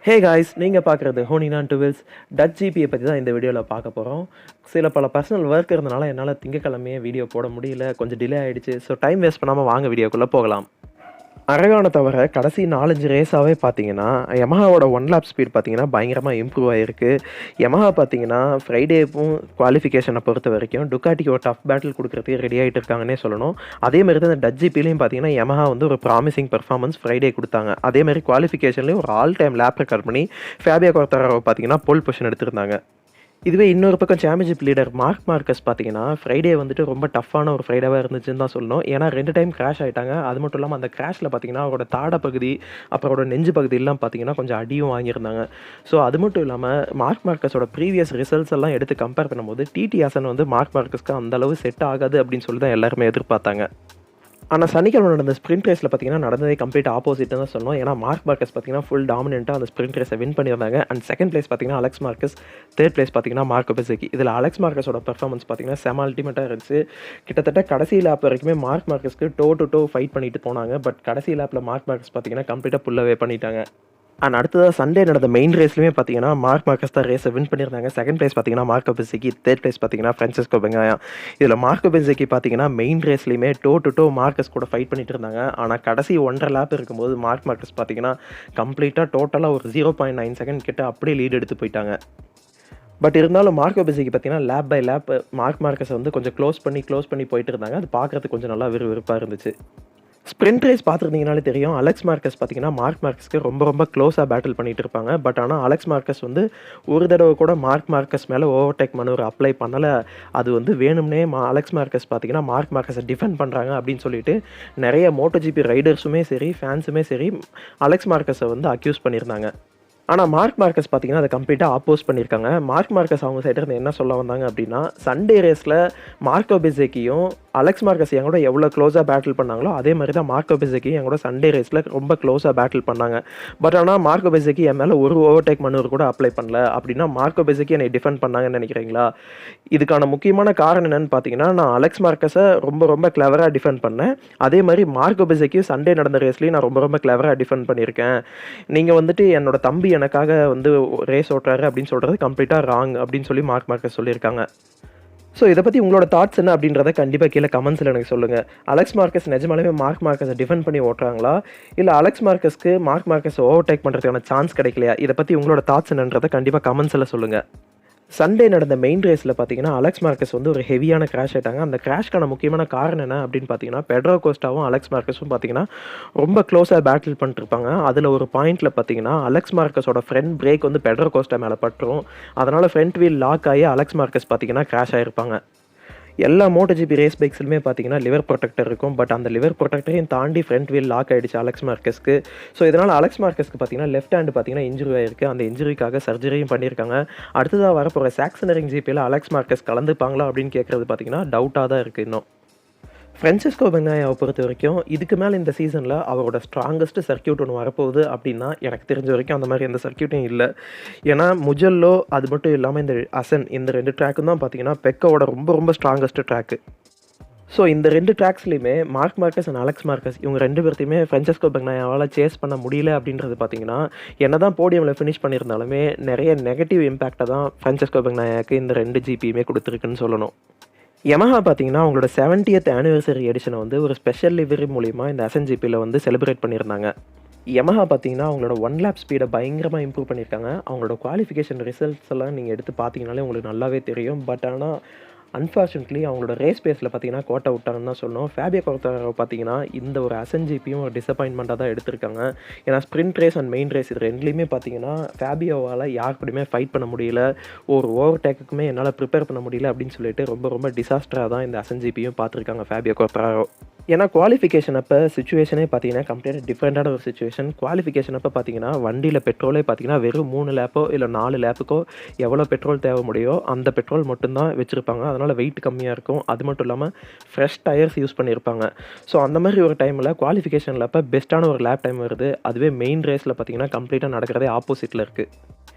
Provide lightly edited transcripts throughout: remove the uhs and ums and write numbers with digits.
Hey guys, நீங்கள் பார்க்குறது ஹோனினான் dwells touch ஜிபியை பற்றி தான் இந்த வீடியோவில் பார்க்க போகிறோம். சில பல பர்சனல் ஒர்க் இருந்தனால என்னால் திங்கக்கிழமையே வீடியோ போட முடியல, கொஞ்சம் டிலே ஆகிடுச்சு. ஸோ டைம் வேஸ்ட் பண்ணாமல் வாங்க வீடியோக்குள்ளே போகலாம். அரகானை தவிர கடைசி 4-5 ரேஸாகவே பார்த்தீங்கன்னா யமஹாவோட ஒன் லேப் ஸ்பீட் பார்த்தீங்கன்னா பயங்கரமாக இம்ப்ரூவ் ஆகிருக்கு. யமஹா பார்த்தீங்கன்னா ஃப்ரைடேவும் குவாலிஃபிகேஷனை பொறுத்த வரைக்கும் டுக்காட்டிக்கு ஒரு டஃப் பேட்டில் கொடுக்குறதுக்கு ரெடி ஆகிட்டு இருக்காங்கன்னே சொல்லணும். அதேமாதிரி தான் இந்த டச் ஜிபிலையும் பார்த்தீங்கன்னா யமஹா வந்து ஒரு ப்ராமிசிங் பெர்ஃபார்மன்ஸ் ஃப்ரைடே கொடுத்தாங்க. அதேமாதிரி குவாலிஃபிகேஷன்லேயும் ஒரு ஆல் டைம் லேப் ரெக்கார்ட் பண்ணி ஃபேபியோ குவார்டாரோ பார்த்தீங்கன்னா போல் பொசிஷன் எடுத்திருந்தாங்க. இதுவே இன்னொரு பக்கம் சாம்பியன்ஷிப் லீடர் மார்க் மார்க்கஸ் பார்த்தீங்கன்னா ஃப்ரைடே வந்துட்டு ரொம்ப டஃப்பான ஒரு ஃப்ரைடேவாக இருந்துச்சுன்னு தான் சொல்லணும். ஏன்னா 2 டைம் கிராஷ் ஆகிட்டாங்க. அது மட்டும் இல்லாமல் அந்த கிராஷில் பார்த்தீங்கன்னா அவரோட தாடை பகுதி அப்புறம் அவரோட நெஞ்சு பகுதியெல்லாம் பார்த்தீங்கன்னா கொஞ்சம் அடியும் வாங்கியிருந்தாங்க. ஸோ அது மட்டும் இல்லாமல் மார்க் மார்க்கஸோட ப்ரீவியஸ் ரிசல்ட்ஸ் எல்லாம் எடுத்து கம்பேர் பண்ணும்போது டிடி ஹசன் வந்து மார்க் மார்க்கஸ்க்கு அந்தளவு செட் ஆகாது அப்படின்னு சொல்லி தான் எல்லாருமே எதிர்பார்த்தாங்க. ஆனால் சனிக்கிழமை நடந்த ஸ்ப்ரிண்ட் ரேஸில் பார்த்தீங்கன்னா நடந்ததே கம்ப்ளீட் ஆப்போசிட்னு தான் சொல்லணும். ஏன்னா மார்க் மார்க்கஸ் பார்த்தீங்கன்னா ஃபுல் டாமினெண்ட்டாக அந்த ஸ்ப்ரிண்ட் ரேஸை வின் பண்ணியிருந்தாங்க. அண்ட் செகண்ட் பிளேஸ் பார்த்தீங்கன்னா அலெக்ஸ் மார்க்கஸ், தேர்ட் பிளேஸ் பார்த்தீங்கன்னா மார்க்கோ பெசகி. இதில் அலெக்ஸ் மார்க்கஸோட பெர்ஃபார்மன்ஸ் பார்த்தீங்கன்னா செம அல்டிமேட்டாக இருந்துச்சு. கிட்டத்தட்ட கடைசி லேப் வரைக்குமே மார்க் மார்க்கஸ்க்கு டோ டு டோ ஃபைட் பண்ணிட்டு போனாங்க. பட் கடைசி லேப்பில் மார்க் மார்க்கஸ் பார்த்தீங்கன்னா கம்ப்ளீட்டாக புல்லவே பண்ணிட்டாங்க. அண்ட் அடுத்ததாக சண்டே நடந்த மெயின் ரேஸ்லையுமே பார்த்தீங்கன்னா மார்க் மார்க்கஸ் தான் ரேஸை வின் பண்ணியிருந்தாங்க. செகண்ட் பிளேஸ் பார்த்தீங்கன்னா மார்க்கோ பெசகி, தேர்ட் பிளேஸ் பார்த்தீங்கன்னா ஃப்ரான்சிஸ்கோ பெங்காயா. இதில் மார்க்கோ பெசகி பார்த்தீங்கன்னா மெயின் ரேஸ்லையுமே டோ டு டோ மார்க்கஸ் கூட ஃபைட் பண்ணிட்டு இருந்தாங்க. ஆனால் கடைசி 1.5 லேப் இருக்கும்போது மார்க் மார்க்கஸ் பார்த்தீங்கன்னா கம்ப்ளீட்டாக டோட்டலாக ஒரு 0.9 செகண்ட் கிட்ட அப்படியே லீட் எடுத்து போயிட்டாங்க. பட் இருந்தாலும் மார்க்கோ பெசகி பார்த்தீங்கன்னா லேப் பை லேப் மார்க் மார்க்கஸை வந்து கொஞ்சம் க்ளோஸ் பண்ணி போயிட்டு இருந்தாங்க. அது பார்க்குறதுக்கு கொஞ்சம் நல்லா விறுவிறுப்பாக இருந்துச்சு. ஸ்ப்ரிண்ட் ரேஸ் பார்த்துருந்தீங்கனாலே தெரியும், அலெக்ஸ் மார்க்கஸ் பார்த்தீங்கன்னா மார்க் மார்க்கஸ்க்கு ரொம்ப க்ளோஸாக பேட்டில் பண்ணிட்டு இருப்பாங்க. பட் ஆனால் அலெக்ஸ் மார்க்கஸ் வந்து ஒரு தடவை கூட மார்க் மார்க்கஸ் மேலே ஓவர்டேக் மனூர் அப்ளை பண்ணலை. அது வந்து வேணும்னே அலெக்ஸ் மார்க்கஸ் பார்த்தீங்கன்னா மார்க் மார்க்கஸை டிஃபெண்ட் பண்ணுறாங்க அப்படின்னு சொல்லிட்டு நிறைய மோட்டோஜிபி ரைடர்ஸுமே சரி ஃபேன்ஸுமே சரி அலெக்ஸ் மார்க்கஸை வந்து அக்யூஸ் பண்ணியிருந்தாங்க. ஆனால் மார்க் மார்க்கஸ் பார்த்தீங்கன்னா அதை கம்ப்ளீட்டாக ஆப்போஸ் பண்ணியிருக்காங்க. மார்க் மார்க்கஸ் அவங்க சைடு இருந்து என்ன சொல்ல வந்தாங்க அப்படின்னா, சண்டே ரேஸில் மார்க்கோ பெசகியும் அலெக்ஸ் மார்க்கஸ் என் கூட எவ்வளோ க்ளோஸாக பேட்டில் பண்ணாங்களோ அதே மாதிரி தான் மார்க்கோ பெசகி என் கூட சண்டே ரேஸில் ரொம்ப க்ளோஸாக பேட்டில் பண்ணாங்க. பட் ஆனால் மார்க்கோ பெசகி என் மேலே ஒரு ஓவர்டேக் மனூர் கூட அப்ளை பண்ணல. அப்படின்னா மார்க்கோ பெசகி என்னை டிஃபெண்ட் பண்ணாங்கன்னு நினைக்கிறீங்களா? இதுக்கான முக்கியமான காரணம் என்னென்னு பார்த்தீங்கன்னா, நான் அலெக்ஸ் மார்க்கஸை ரொம்ப கிளவராக டிஃபெண்ட் பண்ணேன். அதே மாதிரி மார்க்கோ பெசகியும் சண்டே நடந்த ரேஸ்லேயும் நான் ரொம்ப கிளவராக டிஃபெண்ட் பண்ணியிருக்கேன். நீங்கள் வந்துட்டு என்னோட தம்பி எனக்காக வந்து ரேஸ் ஓட்டுறாரு அப்படின்னு சொல்கிறது கம்ப்ளீட்டாக ராங் அப்படின்னு சொல்லி மார்க் மார்க்கஸ் சொல்லியிருக்காங்க. ஸோ இதை பற்றி உங்களோட தாட்ஸ் என்ன அப்படின்றத கண்டிப்பாக கீழே கமெண்ட்ஸில் எனக்கு சொல்லுங்கள். அலெக்ஸ் மார்க்கஸ் நிஜமாலுமே மார்க் மார்க்கஸை டிஃபெண்ட் பண்ணி ஓட்டுறாங்களா, இல்லை அலெக்ஸ் மார்க்கஸ்க்கு மார்க் மார்க்கஸை ஓவர்டேக் பண்ணுறதுக்கான சான்ஸ் கிடைக்கலையா? இதை பற்றி உங்களோட தாட்ஸ் என்னன்றதை கண்டிப்பாக கமெண்ட்ஸில் சொல்லுங்கள். சண்டே நடந்த மெயின் ரேஸில் பார்த்தீங்கன்னா அலெக்ஸ் மார்க்கஸ் வந்து ஒரு ஹெவியான கிராஷ் ஆகிட்டாங்க. அந்த கிராஷ்க்கான முக்கியமான காரணம் என்ன அப்படின்னு பார்த்தீங்கன்னா, பெட்ரோ கோஸ்டாவும் அலெக்ஸ் மார்க்கஸும் பார்த்தீங்கன்னா ரொம்ப க்ளோஸாக பேட்டில் பண்ணிட்டுருப்பாங்க. அதில் ஒரு பாயிண்டில் பார்த்தீங்கன்னா அலெக்ஸ் மார்க்கஸோட ஃப்ரண்ட் பிரேக் வந்து பெட்ரோ கோஸ்டா மேலே பட்டுரும். அதனால் ஃப்ரண்ட் வீல் லாக் ஆகி அலெக்ஸ் மார்க்கஸ் பார்த்தீங்கன்னா கிராஷ் ஆகிருப்பாங்க. எல்லா மோட்டோஜிபி ரேஸ் பைக்ஸ்லுமே பார்த்தீங்கன்னா லிவர் ப்ரொடெக்டர் இருக்கும். பட் அந்த லிவர் ப்ரொடெக்டரையும் தாண்டி ஃப்ரண்ட் வீல் லாக் ஆகிடுச்சு அலெக்ஸ் மார்க்கஸ்க்கு. ஸோ இதனால் அலெக்ஸ் மார்க்கஸ்க்கு பார்த்தீங்கன்னா லெஃப்ட் ஹேண்டு பார்த்தீங்கன்னா இன்ஜுரி ஆகிருக்கு. அந்த இன்ஜுரிக்காக சர்ஜரியும் பண்ணியிருக்காங்க. அடுத்ததாக வரப்போகிற சாக்சனரிங் ஜிபியில் அலெக்ஸ் மார்க்கஸ் கலந்துப்பாங்களா அப்படின்னு கேட்குறது பார்த்தீங்கன்னா டவுட்டாக தான் இருக்குது. இன்னும் ஃப்ரான்சிஸ்கோ பெங்காயாவை பொறுத்த வரைக்கும் இதுக்கு மேலே இந்த சீசனில் அவரோட ஸ்ட்ராங்கஸ்ட் சர்க்கியூட் ஒன்று வரப்போகுது அப்படின்னா எனக்கு தெரிஞ்ச வரைக்கும் அந்த மாதிரி எந்த சர்க்கியூட்டும் இல்லை. ஏன்னா முஜல்லோ அது மட்டும் இல்லாமல் இந்த அசன் இந்த 2 ட்ராக்கும் தான் பார்த்தீங்கன்னா பெக்கோவோட ரொம்ப ஸ்ட்ராங்கஸ்ட் ட்ராக்கு. ஸோ இந்த 2 ட்ராக்ஸ்லையுமே Marc Marquez and Alex Marquez இவங்க 2 பேர்த்தையுமே ஃப்ரான்சிஸ்கோ பெங்காயாவால் சேஸ் பண்ண முடியல அப்படின்றது பார்த்தீங்கன்னா, என்ன தான் போடியமில் ஃபினிஷ் பண்ணியிருந்தாலுமே நிறைய நெகட்டிவ் இம்பேக்டை தான் ஃப்ரான்சிஸ்கோ பெங்காயாவுக்கு இந்த 2 ஜிபியுமே கொடுத்துருக்குன்னு சொல்லணும். யமஹா பார்த்தீங்கன்னா அவங்களோட 70th ஆனிவர்சரி எடிஷனை வந்து ஒரு ஸ்பெஷல் லிவரி மூலிமா இந்த அசன் ஜிபியில் வந்து செலிப்ரேட் பண்ணியிருந்தாங்க. யமஹா பார்த்தீங்கன்னா அவங்களோட 1 லேப் ஸ்பீடை பயங்கரமாக இம்ப்ரூவ் பண்ணியிருக்காங்க. அவங்களோட குவாலிஃபிகேஷன் ரிசல்ட்ஸ் எல்லாம் நீங்கள் எடுத்து பார்த்தீங்கனாலே உங்களுக்கு நல்லாவே தெரியும். பட் ஆனால் அன்ஃபார்ச்சுனேட்லி அவங்களோட ரேஸ் பேஸில் பார்த்தீங்கன்னா கோட்டை விட்டாங்கன்னு தான் சொல்லணும். ஃபேபியோ குவார்டாரோ பார்த்தீங்கன்னா இந்த ஒரு அசன் ஜிபியும் ஒரு டிசப்பாயின்மெண்ட்டாக தான் எடுத்திருக்காங்க. ஏன்னா sprint race and main race இது 2லேயுமே பார்த்தீங்கன்னா ஃபேபியோவால் யார் கூடயுமே ஃபைட் பண்ண முடியல, ஒரு ஓவர்டேக்குமே என்னால் ப்ரிப்பேர் பண்ண முடியல அப்படின்னு சொல்லிட்டு ரொம்ப டிசாஸ்டராக தான் இந்த அசன் ஜிபியும் பார்த்துருக்காங்க ஃபேபியோ குவார்டாரோ. ஏன்னா குவாலிஃபிகேஷன் அப்போ சுச்சுவேஷனே பார்த்தீங்கன்னா கம்ப்ளீட்டாக டிஃப்ரெண்ட்டான ஒரு சுச்சுவேஷன். குவாலிஃபிகேஷன் அப்போ பார்த்தீங்கன்னா வண்டியில் பெட்ரோலே பார்த்தீங்கன்னா வெறும் 3 லேப்போ இல்லை 4 லேப்புக்கோ எவ்வளோ பெட்ரோல் தேவை முடியோ அந்த பெட்ரோல் மட்டும்தான் வச்சுருப்பாங்க. அதனால் வெயிட் கம்மியாக இருக்கும். அது மட்டும் இல்லாமல் ஃப்ரெஷ் டயர்ஸ் யூஸ் பண்ணியிருப்பாங்க. ஸோ அந்த மாதிரி ஒரு டைமில் குவாலிஃபிகேஷனில் அப்போ பெஸ்ட்டான ஒரு லேப் டைம் வருது. அதுவே மெயின் ரேஸில் பார்த்தீங்கன்னா கம்ப்ளீட்டாக நடக்கிறதே ஆப்போசிட்டில் இருக்குது.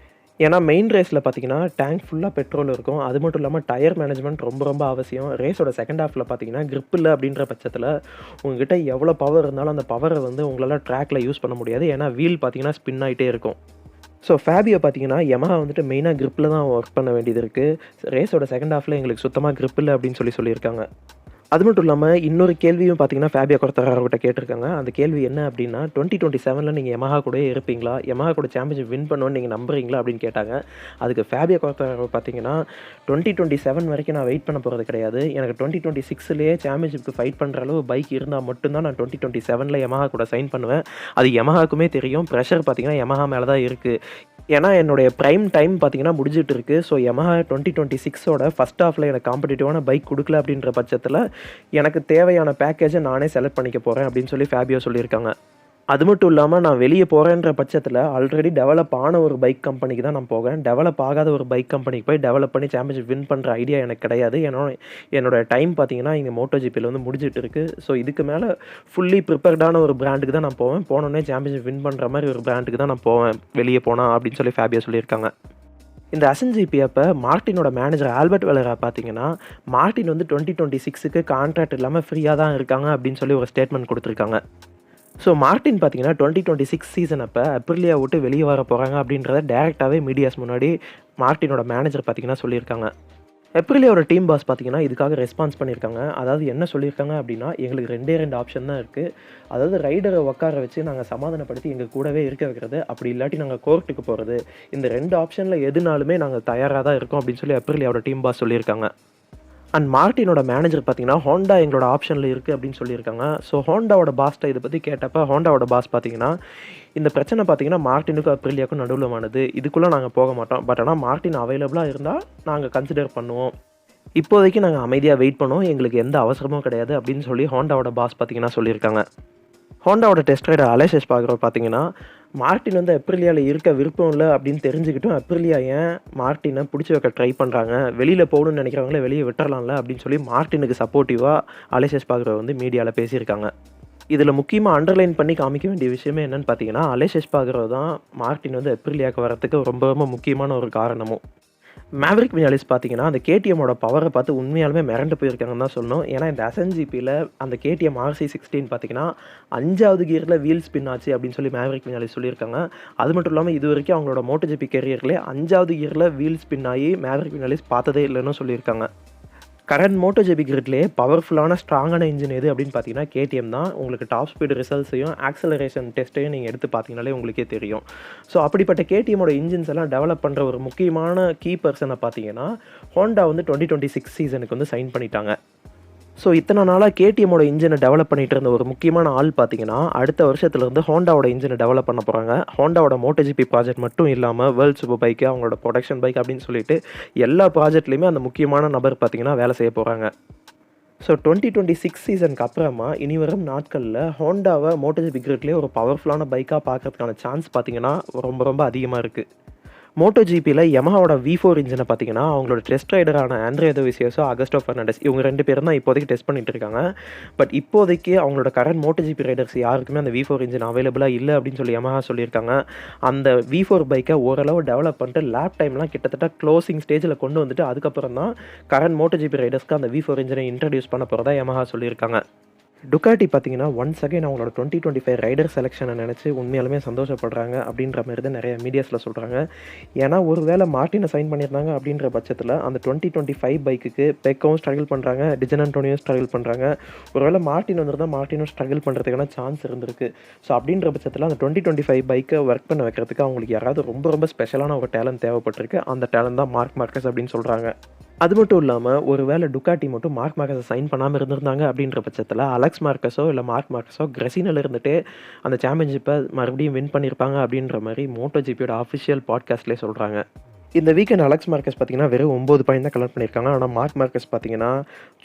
ஏன்னா மெயின் ரேஸில் பார்த்தீங்கன்னா டேங்க் ஃபுல்லாக பெட்ரோல் இருக்கும். அது மட்டும் இல்லாமல் டயர் மேனேஜ்மெண்ட் ரொம்ப அவசியம். ரேஸோட செகண்ட் ஹாஃபில் பார்த்தீங்கன்னா கிரிப் இல்லை அப்படின்ற பட்சத்தில் உங்ககிட்ட எவ்வளோ பவர் இருந்தாலும் அந்த பவரை வந்து உங்களால் ட்ராக்கில் யூஸ் பண்ண முடியாது. ஏன்னா வீல் பார்த்தீங்கன்னா ஸ்பின் ஆகிட்டே இருக்கும். ஸோ ஃபேபியோ பார்த்தீங்கன்னா, யமஹா வந்துட்டு மெயினா கிரிப்பில தான் ஒர்க் பண்ண வேண்டியது இருக்கு. ரேஸோட செகண்ட் ஹாஃப்ல எங்களுக்கு சுத்தமா கிரிப் இல்ல அப்படின்னு சொல்லியிருக்காங்க. அது மட்டும் இல்லாம, இன்னொரு கேள்வியும் பார்த்தீங்கன்னா, ஃபேபியோ குவார்த்தராரோ அவர்கிட்ட கேட்டிருக்காங்க. அந்த கேள்வி என்ன அப்டின்னா, 2027ல நீங்க யமஹா கூடயே இருப்பீங்களா? யமஹா கூட சாம்பியன்ஷிப் வின் பண்ணுவேன்னு நீங்க நம்புறீங்களா? அப்படின்னு கேட்டாங்க. அதுக்கு ஃபேபியோ குவார்த்தராரோ பார்த்தீங்கன்னா, 2027 வரைக்கும் நான் வெயிட் பண்ண போறது கிடையாது. எனக்கு 2026லயே சாம்பியன்ஷிப்க்கு ஃபைட் பண்ற அளவு பைக் இருந்தா மட்டும் தான் நான் 2027ல யமஹா கூட சைன் பண்ணுவேன். அது யமஹாக்குமே தெரியும். பிரஷர் பார்த்தீங்கன்னா, யமஹா மேல தான் இருக்கு. ஏன்னா, என்னுடைய பிரைம் டைம் பார்த்தீங்கன்னா முடிஞ்சிட்டு இருக்கு. ஸோ, யமஹா 2026ஓட ஃபர்ஸ்ட் ஹாஃப்ல எனக்கு காம்படிட்டிவான பைக் குடுக்கல அப்படின்ற பட்சத்தில, எனக்கு தேவையான பேக்கேஜ நானே செலக்ட் பண்ணிக்க போறேன் அப்படின்னு சொல்லி ஃபேபியோ சொல்லியிருக்காங்க. அது மட்டும் இல்லாம நான் வெளிய போறேன்ற பட்சத்தில, ஆல்ரெடி டெவலப் ஆன ஒரு பைக் கம்பெனிக்கு தான் நான் போவேன். டெவலப் ஆகாத ஒரு பைக் கம்பெனிக்கு போய் டெவலப் பண்ணி சாம்பியன்ஷிப் வின் பண்ற ஐடியா எனக்கு கிடையாது. ஏன்னா, என்னோட டைம் பார்த்தீங்கன்னா, இங்க MotoGPல வந்து முடிஞ்சிட்டு இருக்கு. ஸோ, இதுக்கு மேல ஃபுல்லி ப்ரிப்பேர்டான ஒரு பிராண்டுக்கு தான் நான் போவேன். போனோனே சாம்பியன்ஷிப் வின் பண்ற மாரி ஒரு பிராண்டுக்கு தான் நான் போவேன். வெளிய போனா அப்படின்னு சொல்லி ஃபேபியோ சொல்லியிருக்காங்க. இந்த அசன் ஜிபி அப்ப மார்ட்டினோட மேனேஜர் ஆல்பர்ட் வெலரா பார்த்தீங்கன்னா, மார்ட்டின் வந்து 2026க்கு கான்ட்ராக்ட் இல்லாம ஃப்ரீயா தான் இருக்காங்க அப்படின்னு சொல்லி ஒரு ஸ்டேட்மெண்ட் குடுத்துருக்காங்க. ஸோ மார்ட்டின் பார்த்தீங்கன்னா 2026 சீசன் அப்போ அப்ரிலியா விட்டு வெளியே வர போகிறாங்க அப்படின்றத டேரெக்டாகவே மீடியாஸ் முன்னாடி மார்ட்டினோட மேனேஜர் பார்த்தீங்கன்னா சொல்லியிருக்காங்க. அப்ரிலியாவோட டீம் பாஸ் பார்த்தீங்கன்னா இதுக்காக ரெஸ்பான்ஸ் பண்ணியிருக்காங்க. அதாவது என்ன சொல்லியிருக்காங்க அப்படின்னா, எங்களுக்கு 2 ஆப்ஷன் தான் இருக்குது. அதாவது ரைடரை உட்கார வச்சு நாங்கள் சமாதானப்படுத்தி எங்கள் கூடவே இருக்க வைக்கிறது, அப்படி இல்லாட்டி நாங்கள் கோர்ட்டுக்கு போகிறது. இந்த 2 ஆப்ஷனில் எதுனாலுமே நாங்கள் தயாராக தான் இருக்கோம் அப்படின்னு சொல்லி அப்ரிலியாவோட டீம் பாஸ் சொல்லியிருக்காங்க. அண்ட் மார்ட்டினோட மேனேஜர் பார்த்தீங்கன்னா, ஹோண்டா எங்களோட ஆப்ஷனில் இருக்குது அப்படின்னு சொல்லியிருக்காங்க. ஸோ ஹோண்டாவோட பாஸ்ட்ட இதை பற்றி கேட்டப்போ ஹோண்டாவோட பாஸ் பார்த்தீங்கன்னா, இந்த பிரச்சனை பார்த்தீங்கன்னா மார்ட்டினுக்கும் அப்ரிலியாவுக்கும் நடுவுலமானது. இதுக்குள்ளே நாங்கள் போக மாட்டோம். பட் ஆனால் மார்ட்டின் அவைலபிளாக இருந்தால் நாங்கள் கன்சிடர் பண்ணுவோம். இப்போதைக்கு நாங்கள் அமைதியாக வெயிட் பண்ணுவோம். எங்களுக்கு எந்த அவசரமும் கிடையாது அப்படின்னு சொல்லி ஹோண்டாவோட பாஸ் பார்த்தீங்கன்னா சொல்லியிருக்காங்க. ஹோண்டாவோட டெஸ்ட் ரைடர் அலேஷ் எஸ்பார்கரோ பார்த்தீங்கன்னா, மார்ட்டின் வந்து அப்ரிலியால இருக்க விருப்பம் இல்ல அப்படின்னு தெரிஞ்சுக்கிட்டும், அப்ரிலியா ஏன் மார்ட்டினை புடிச்சு வைக்க ட்ரை பண்றாங்க? வெளியில போகணும்னு நினைக்கிறவங்கள வெளிய விட்டுறலாம்ல அப்படின்னு சொல்லி மார்ட்டினுக்கு சப்போர்ட்டிவா அலேஷ் எஸ்பார்கரோ வந்து மீடியால பேசியிருக்காங்க. இதில முக்கியமா அண்டர்லைன் பண்ணி காமிக்க வேண்டிய விஷயமே என்னன்னு பார்த்தீங்கன்னா, அலேஷ் எஸ்பார்கரோ தான் மார்ட்டின் வந்து அப்ரிலியாவுக்கு வரதுக்கு ரொம்ப ரொம்ப முக்கியமான ஒரு காரணமும். மேவரிக் வினாலிஸ் பார்த்தீங்கன்னா, அந்த கேடிஎம்மோட பவரை பார்த்து உண்மையாலுமே மிரண்டு போயிருக்காங்கன்னு தான் சொல்லணும். ஏன்னா, இந்த அசன் ஜிபியில் அந்த கேடிஎம் RC16 பார்த்தீங்கன்னா, 5வது கியரில் வீல் ஸ்பின் ஆச்சு அப்படின்னு சொல்லி மேவரிக் வினாலிஸ் சொல்லியிருக்காங்க. அது மட்டும் இல்லாமல் இதுவரைக்கும் அவங்களோட MotoGP கெரியர்லேயே 5வது கியரில் வீல் ஸ்பின் ஆகி மேவரிக் வினாலிஸ் பார்த்ததே இல்லைன்னு சொல்லியிருக்காங்க. கரண்ட் MotoGP கிரிட்லேயே பவர்ஃபுல்லான ஸ்ட்ராங்கான இன்ஜின் எது அப்படின்னு பார்த்தீங்கன்னா கேடிஎம் தான். உங்களுக்கு டாப் ஸ்பீடு ரிசல்ட்ஸையும் ஆக்சலரேஷன் டெஸ்ட்டையும் நீங்கள் எடுத்து பார்த்தீங்கனாலே உங்களுக்கே தெரியும். ஸோ அப்படிப்பட்ட கேடிஎம்மோட இன்ஜின்ஸ் எல்லாம் டெவலப் பண்ணுற ஒரு முக்கியமான கீ பர்சனை பார்த்தீங்கன்னா ஹோண்டா வந்து 2026 சீசனுக்கு வந்து சைன் பண்ணிட்டாங்க. ஸோ இத்தனை நாளாக கேடிஎம்மோட இன்ஜினை டெவலப் பண்ணிட்டு இருந்த ஒரு முக்கியமான ஆள் பார்த்தீங்கன்னா, அடுத்த வருஷத்துலேருந்து ஹோண்டாவோட இன்ஜினை டெவலப் பண்ண போகிறாங்க. ஹோண்டாவோட MotoGP ப்ராஜெக்ட் மட்டும் இல்லாமல் வேர்ல்ட் சூப்பர் பைக்கு, அவங்களோட ப்ரொடக்ஷன் பைக் அப்படின்னு சொல்லிட்டு எல்லா ப்ராஜெக்ட்லேயுமே அந்த முக்கியமான நபர் பார்த்தீங்கன்னா வேலை செய்ய போகிறாங்க. ஸோ 2026 சீசனுக்கு அப்புறமா இனி வரும் நாட்களில் ஹோண்டாவை MotoGP கிரிட்லேயே ஒரு பவர்ஃபுல்லான பைக்காக பார்க்கறதுக்கான சான்ஸ் பார்த்தீங்கன்னா ரொம்ப ரொம்ப அதிகமாக இருக்குது. MotoGPல யமஹாவோட V4 இன்ஜினை பார்த்தீங்கன்னா, அவங்களோட டெஸ்ட் ரைடரான ஆண்ட்ரியா டோவிசியோஸோ, அகஸ்டோ ஃபெர்னாண்டஸ் இவங்க 2 பேரும் தான் இப்போதைக்கு டெஸ்ட் பண்ணிட்டு இருக்காங்க. பட் இப்போதைக்கு அவங்களோட கரண்ட் MotoGP ரைடர்ஸ் யாருக்குமே அந்த V4 இன்ஜின் அவைலபிளாக இல்லை அப்படின்னு சொல்லி யமஹா சொல்லியிருக்காங்க. அந்த V4 பைக்கை ஓரளவு டெவலப் பண்ணிட்டு லேப் டைம்லாம் கிட்டத்தட்ட க்ளோசிங் ஸ்டேஜில் கொண்டு வந்துட்டு அதுக்கப்புறம் தான் கரண்ட் MotoGP ரைடர்ஸ்க்கு அந்த V4 இன்ஜினை இன்ட்ரடியூஸ் பண்ண போகிறதா யமஹா சொல்லியிருக்காங்க. டுக்காட்டி பார்த்தீங்கன்னா, ஒன்ஸ் அகைன் அவங்களோட 2025 ரைடர் செலெக்ஷனை நினச்சி உண்மையாலுமே சந்தோஷப்படுறாங்க அப்படின்ற மாதிரி தான் நிறைய மீடியாஸில் சொல்கிறாங்க. ஏன்னா ஒரு வேளை மார்ட்டினை சைன் பண்ணியிருந்தாங்க அப்படின்ற பட்சத்தில் அந்த 2025 பைக்குக்கு பெக்கவும் ஸ்ட்ரகிள் பண்ணுறாங்க, டிஜன் அன்டோனியும் ஸ்ட்ரகிள் பண்ணுறாங்க. ஒரு வேளை மார்ட்டின் வந்திருந்தால் மார்ட்டினும் ஸ்ட்ரகிள் பண்ணுறதுக்கான சான்ஸ் இருந்திருக்கு. ஸோ அப்படின்ற பட்சத்தில் அந்த 2025 பைக்கை ஒர்க் பண்ண வைக்கிறதுக்கு அவங்களுக்கு யாராவது ரொம்ப ரொம்ப ஸ்பெஷலான ஒரு டேலண்ட் தேவைப்பட்டிருக்கு. அந்த டேலண்ட் தான் மார்க் மார்க்கஸ் அப்படின்னு சொல்கிறாங்க. அது மட்டும் இல்லாமல் ஒரு வேளை டுக்காட்டி மட்டும் மார்க் மார்க்கஸை சைன் பண்ணாமல் இருந்திருந்தாங்க அப்படின்ற பட்சத்தில் அலெக்ஸ் மார்க்கஸோ இல்லை மார்க் மார்க்கஸோ கிரெசினில் இருந்துட்டு அந்த சாம்பியன்ஷிப்பை மறுபடியும் வின் பண்ணியிருப்பாங்க அப்படின்ற மாதிரி MotoGPயோட அஃபிஷியல் பாட்காஸ்ட்லேயே சொல்கிறாங்க. இந்த வீக்கெண்ட் அலெக்ஸ் மார்க்கஸ் பார்த்தீங்கன்னா வெறும் 9 பாயிண்ட் தான் கலெக்ட் பண்ணியிருக்காங்க. ஆனால் மார்க் மார்க்கஸ் பார்த்தீங்கன்னா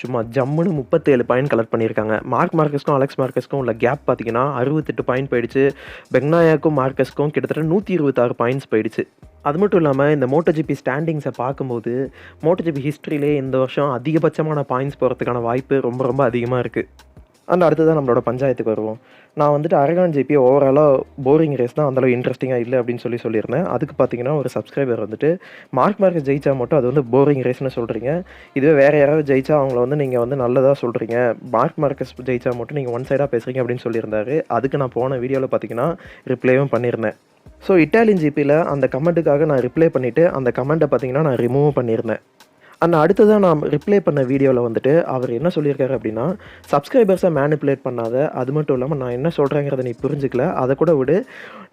சும்மா ஜம்முன்னு 37 பாயிண்ட் கலெக்ட் பண்ணியிருக்காங்க. மார்க் மார்க்கஸ்க்கும் அலெக்ஸ் மார்க்கஸ்க்கும் உள்ள கேப் பார்த்தீங்கன்னா 68 பாயிண்ட் போயிடுச்சு. பெக்னாயாக்கும் மார்க்கஸ்க்கும் கிட்டத்தட்ட 126 பாயிண்ட்ஸ் போயிடுச்சு. அது மட்டும் இல்லாமல் இந்த MotoGP ஸ்டாண்டிங்ஸை பார்க்கும்போது MotoGP ஹிஸ்ட்ரியிலே இந்த வருஷம் அதிகபட்சமான பாயிண்ட்ஸ் போகிறதுக்கான வாய்ப்பு ரொம்ப ரொம்ப அதிகமாக இருக்குது. அண்ட் அடுத்ததான் நம்மளோட பஞ்சாயத்துக்கு வருவோம். நான் வந்துட்டு அரகான் ஜிபி ஓவராலாக போரிங் ரேஸ் தான் அந்தளவு இன்ட்ரெஸ்டிங்காக இல்லை அப்படின்னு சொல்லியிருந்தேன். அதுக்கு பார்த்தீங்கன்னா ஒரு சப்ஸ்கிரைபர் வந்துட்டு மார்க் மார்க்கஸ் ஜெயிச்சா மட்டும் அது வந்து போரிங் ரேஸ்னு சொல்கிறீங்க, இதுவே வேறு யாராவது ஜெயிச்சா அவங்கள வந்து நீங்கள் வந்து நல்லதாக சொல்கிறீங்க, மார்க் மார்க்கஸ் ஜெயிச்சா மட்டும் நீங்கள் ஒன் சைடாக பேசுகிறீங்க அப்படின்னு சொல்லியிருந்தாரு. அதுக்கு நான் போன வீடியோவில் பார்த்தீங்கன்னா ரிப்ளைவும் பண்ணியிருந்தேன். ஸோ இட்டாலியன் ஜிபியில் அந்த கமெண்ட்டுக்காக நான் ரிப்ளை பண்ணிவிட்டு அந்த கமெண்ட்டை பார்த்தீங்கன்னா நான் ரிமூவ் பண்ணியிருந்தேன். அடுத்ததாக நான் ரிப்ளை பண்ண வீடியோவில் வந்துட்டு அவர் என்ன சொல்லியிருக்காரு அப்படின்னா, சப்ஸ்கிரைபர்ஸை மேனிப்புலேட் பண்ணாத, அது மட்டும் இல்லாமல் நான் என்ன சொல்கிறேங்கிறத நீ புரிஞ்சுக்கல, அதை கூட விடு,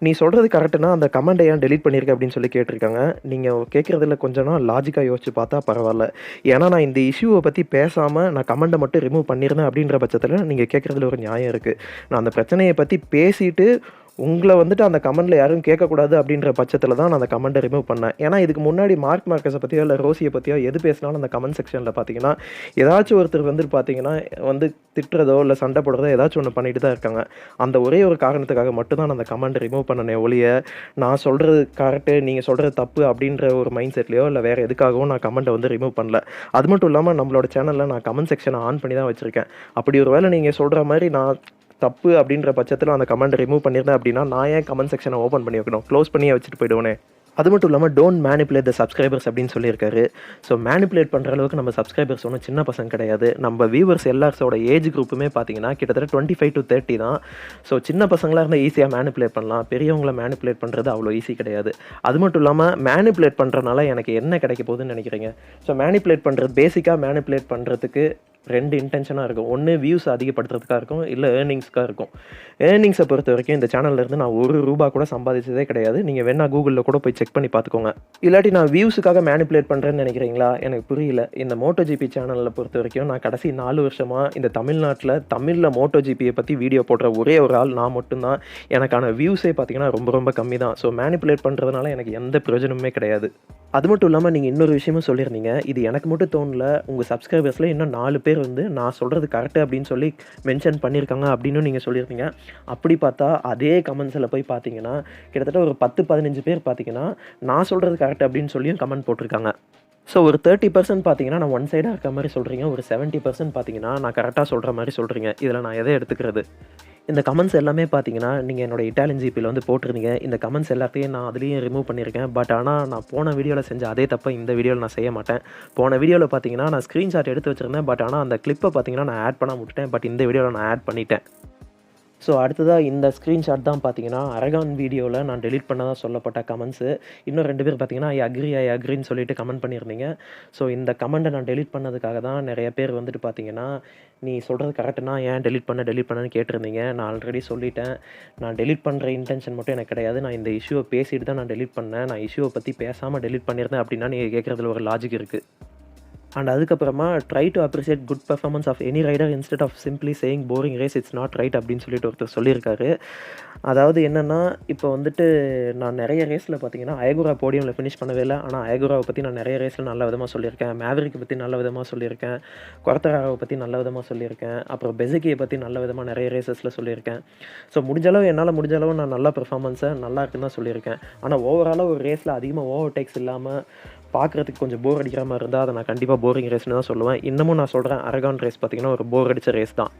நீ சொல்கிறது கரெக்டுனா அந்த கமெண்ட்டை ஏன் டெலீட் பண்ணியிருக்க அப்படின்னு சொல்லி கேட்டிருக்காங்க. நீங்கள் கேட்குறதுல கொஞ்சம் லாஜிக்காக யோசிச்சு பார்த்தா பரவாயில்ல. ஏன்னா நான் இந்த இஷ்யூவை பற்றி பேசாமல் நான் கமெண்ட்டை மட்டும் ரிமூவ் பண்ணியிருந்தேன் அப்படின்ற பட்சத்தில் நீங்கள் கேட்குறதுல ஒரு நியாயம் இருக்குது. நான் அந்த பிரச்சனையை பற்றி பேசிட்டு உங்களை வந்துட்டு அந்த கமெண்ட்டில் யாரும் கேட்கக்கூடாது அப்படின்ற பட்சத்தில் தான் நான் அந்த கமெண்ட்டை ரிமூவ் பண்ணேன். ஏன்னா இதுக்கு முன்னாடி மார்க் மார்க்கஸை பற்றியோ இல்லை ரோசியை பற்றியோ எது பேசினாலும் அந்த கமெண்ட் செக்ஷனில் பார்த்தீங்கன்னா ஏதாச்சும் ஒருத்தர் வந்துட்டு பார்த்தீங்கன்னா வந்து திட்டுறதோ இல்லை சண்டை போடுறதோ ஏதாச்சும் ஒன்று பண்ணிட்டு தான் இருக்காங்க. அந்த ஒரே ஒரு காரணத்துக்காக மட்டும்தான் நான் அந்த கமெண்ட் ரிமூவ் பண்ணனே ஒழிய நான் சொல்கிறது கரெக்டு நீங்கள் சொல்கிறது தப்பு அப்படின்ற ஒரு மைண்ட் செட்லையோ இல்லை வேறு எதுக்காகவும் நான் கமெண்ட்டை வந்து ரிமூவ் பண்ணல. அது மட்டும் இல்லாமல் நம்மளோட சேனலில் நான் கமெண்ட் செக்ஷனை ஆன் பண்ணி தான் வச்சுருக்கேன். அப்படி ஒரு வேளை நீங்கள் சொல்கிற மாதிரி நான் தப்பு அப்படின்ற பட்சத்தில் அந்த கமெண்ட் ரிமூவ் பண்ணியிருந்தேன் அப்படின்னா நான் ஏன் கமெண்ட் செக்ஷனை ஓப்பன் பண்ணி வைக்கணும், க்ளோஸ் பண்ணியே வச்சுட்டு போயிடுவேனே. அது மட்டும் இல்லாமல் டோன்ட் மேனிப்புலேட் த சப்ஸ்கிரைபர்ஸ் அப்படின்னு சொல்லியிருக்காரு. ஸோ மேனிப்புலேட் பண்ணுற அளவுக்கு நம்ம சப்ஸ்கிரைபர்ஸ் ஒன்றும் சின்ன பசங்க கிடையாது. நம்ம வியூவர்ஸ் எல்லாரோட ஏஜ் குரூப்புமே பார்த்தீங்கன்னா கிட்டத்தட்ட 25 to 30 தான். ஸோ சின்ன பசங்களாக இருந்தால் ஈஸியாக மேனிப்புலேட் பண்ணலாம், பெரியவங்களை மேனிப்புலேட் பண்ணுறது அவ்வளோ ஈஸி கிடையாது. அது மட்டும் இல்லாமல் மேனிப்புலேட் பண்ணுறதுனால எனக்கு என்ன கிடைக்க போகுதுன்னு நினைக்கிறீங்க? ஸோ மேனிப்புலேட் பண்ணுறது பேசிக்காக மேனிப்புலேட் பண்ணுறதுக்கு 2 இன்டென்ஷனாக இருக்கும். ஒன்று வியூஸ் அதிகப்படுத்துறதுக்காக இருக்கும், இல்லை ஏர்னிங்ஸ்க்காக இருக்கும். ஏர்னிங்ஸை பொறுத்த வரைக்கும் இந்த சேனல்லேருந்து நான் ₹1 கூட சம்பாதிச்சதே கிடையாது. நீங்கள் வேணால் கூகுளில் கூட போய் செக் பண்ணி பார்த்துக்கோங்க. இல்லாட்டி நான் வியூஸுக்காக மேனிப்புலேட் பண்ணுறேன்னு நினைக்கிறீங்களா? எனக்கு புரியல. இந்த MotoGP சேனலில் பொறுத்த வரைக்கும் நான் கடைசி 4 வருஷமாக இந்த தமிழில் MotoGPயை பற்றி வீடியோ போடுற ஒரே ஒரு ஆள் நான் மட்டும்தான். எனக்கான வியூஸே பார்த்தீங்கன்னா ரொம்ப கம்மி தான். ஸோ மேனிப்புலேட் பண்ணுறதுனால எனக்கு எந்த பிரயோஜனமுமே கிடையாது. அது மட்டும் இல்லாமல் நீங்கள் இன்னொரு விஷயமும் சொல்லியிருந்தீங்க, இது எனக்கு மட்டும் தோணல, உங்கள் சப்ஸ்கிரைபர்ஸில் இன்னும் 4 பேர் வந்து நான் சொல்கிறது கரெக்டு அப்படின்னு சொல்லி மென்ஷன் பண்ணியிருக்காங்க அப்படின்னு நீங்கள் சொல்லியிருந்தீங்க. அப்படி பார்த்தா அதே கமெண்ட்ஸில் போய் பார்த்தீங்கன்னா கிட்டத்தட்ட ஒரு 10-15 பேர் பார்த்தீங்கன்னா நான் சொல்கிறது கரெக்ட் அப்படின்னு சொல்லியும் கமெண்ட் போட்டிருக்காங்க. ஸோ ஒரு 30% பார்த்தீங்கன்னா நான் ஒன் சைடாக இருக்க மாதிரி சொல்கிறீங்க, ஒரு 70% பார்த்தீங்கன்னா நான் கரெக்டாக சொல்கிற மாதிரி சொல்கிறீங்க. இதில் நான் எதை எடுத்துக்கிறது? இந்த கமெண்ட்ஸ் எல்லாமே பார்த்தீங்கன்னா நீங்கள் என்னோட இட்டாலியன் ஜிபியில் வந்து போட்டிருந்தீங்க. இந்த கமெண்ட்ஸ் எல்லாத்தையும் நான் அதுலேயும் ரிமூவ் பண்ணியிருக்கேன். பட் ஆனால் நான் போன வீடியோவில் செஞ்ச அதே தப்பை இந்த வீடியோவில் நான் செய்ய மாட்டேன். போன வீடியோவில் பார்த்தீங்கன்னா நான் ஸ்க்ரீன்ஷாட் எடுத்து வச்சுருந்தேன். பட் ஆனால் அந்த கிளிப்பை பார்த்தீங்கன்னா நான் ஆட் பண்ண விட்டுட்டேன். பட் இந்த வீடியோவில் நான் ஆட் பண்ணிட்டேன். ஸோ அடுத்ததாக இந்த ஸ்க்ரீன்ஷாட் தான் பார்த்தீங்கன்னா அரகான் வீடியோவில் நான் டெலிட் பண்ணதாக சொல்லப்பட்ட கமெண்ட்ஸு. இன்னும் 2 பேர் பார்த்தீங்கன்னா ஐ அக்ரின்னு சொல்லிட்டு கமெண்ட் பண்ணியிருந்தீங்க. ஸோ இந்த கமெண்ட்டை நான் டெலிட் பண்ணதுக்காக தான் நிறைய பேர் வந்துட்டு பார்த்தீங்கன்னா நீ சொல்கிறது கரெக்டுனா ஏன் டெலிட் பண்ணன்னு கேட்டிருந்தீங்க. நான் ஆல்ரெடி சொல்லிட்டேன், நான் டெலிட் பண்ணுற இன்டென்ஷன் மட்டும் எனக்கு கிடையாது. நான் இந்த இஷ்யூவை பேசிட்டு தான் நான் டெலிட் பண்ணேன். நான் இஷ்யூவை பற்றி பேசாமல் டெலிட் பண்ணியிருந்தேன் அப்படின்னா நீங்கள் கேட்குறதுல ஒரு லாஜிக் இருக்குது. அண்ட் அதுக்கப்புறமா try to appreciate good performance of any rider instead of simply saying boring race it's not right அப்படின்னு சொல்லிட்டு ஒருத்தர் சொல்லியிருக்காரு. அதாவது என்னென்னா இப்போ வந்துட்டு நான் நிறைய ரேஸில் பார்த்தீங்கன்னா அயகுரா போடியமில் ஃபினிஷ் பண்ணவே இல்லை. ஆனால் அயகுராவை பற்றி நான் நிறைய ரேஸில் நல்ல விதமாக சொல்லியிருக்கேன், மேவரிக்கை பற்றி நல்ல விதமாக சொல்லியிருக்கேன், குவார்த்தராவை பற்றி நல்ல விதமாக சொல்லியிருக்கேன், அப்புறம் பெசிக்கியை பற்றி நல்ல விதமாக நிறைய ரேசஸில் சொல்லியிருக்கேன். ஸோ என்னால் முடிஞ்ச அளவு நான் நல்ல பெர்ஃபார்மன்ஸை நல்லா இருக்குன்னு தான் சொல்லியிருக்கேன். ஆனால் ஓவராலாக ஒரு ரேஸில் அதிகமாக ஓவர்டேக்ஸ் இல்லாமல் பார்க்குறதுக்கு கொஞ்சம் போர் அடிக்கிற மாதிரி இருந்தால் அதை நான் கண்டிப்பாக போரிங் ரேஸ்னு தான் சொல்லுவேன். இன்னமும் நான் சொல்கிறேன், அரகான் ரேஸ் பார்த்திங்கன்னா ஒரு போர் அடித்த ரேஸ் தான்.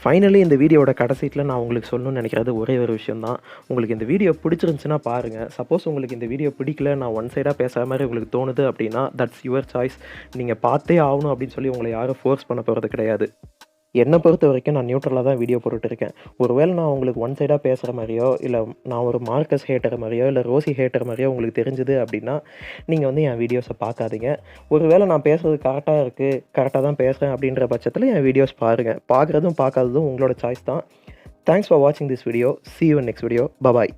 ஃபைனலி இந்த வீடியோட கடைசியில் நான் உங்களுக்கு சொல்லணும்னு நினைக்கிறது ஒரே ஒரு விஷயம் தான். உங்களுக்கு இந்த வீடியோ பிடிச்சிருந்துச்சுன்னா பாருங்கள். சப்போஸ் உங்களுக்கு இந்த வீடியோ பிடிக்கல, நான் ஒன் சைடாக பேசுகிற மாதிரி உங்களுக்கு தோணுது அப்படின்னா தட்ஸ் யுவர் சாய்ஸ். நீங்கள் பார்த்தே ஆகணும் அப்படின்னு சொல்லி உங்களை யாரும் ஃபோர்ஸ் பண்ண போகிறது கிடையாது. என்னை பொறுத்த வரைக்கும் நான் நியூட்ரலாக தான் வீடியோ போட்டுட்ருக்கேன். ஒருவேளை நான் உங்களுக்கு ஒன் சைடாக பேசுகிற மாதிரியோ இல்லை நான் ஒரு மார்க்கஸ் ஹேட்டர் மாதிரியோ இல்லை ரோசி ஹேட்டர் மாதிரியோ உங்களுக்கு தெரிஞ்சுது அப்படின்னா நீங்கள் வந்து என் வீடியோஸை பார்க்காதீங்க. ஒருவேளை நான் பேசுகிறது கரெக்டாக இருக்குது, கரெக்டாக தான் பேசுகிறேன் அப்படின்ற பட்சத்தில் என் வீடியோஸ் பாருங்கள். பார்க்குறதும் பார்க்காததும் உங்களோட சாய்ஸ் தான். தேங்க்ஸ் ஃபார் வாட்சிங் this video. See you in next video. Bye bye.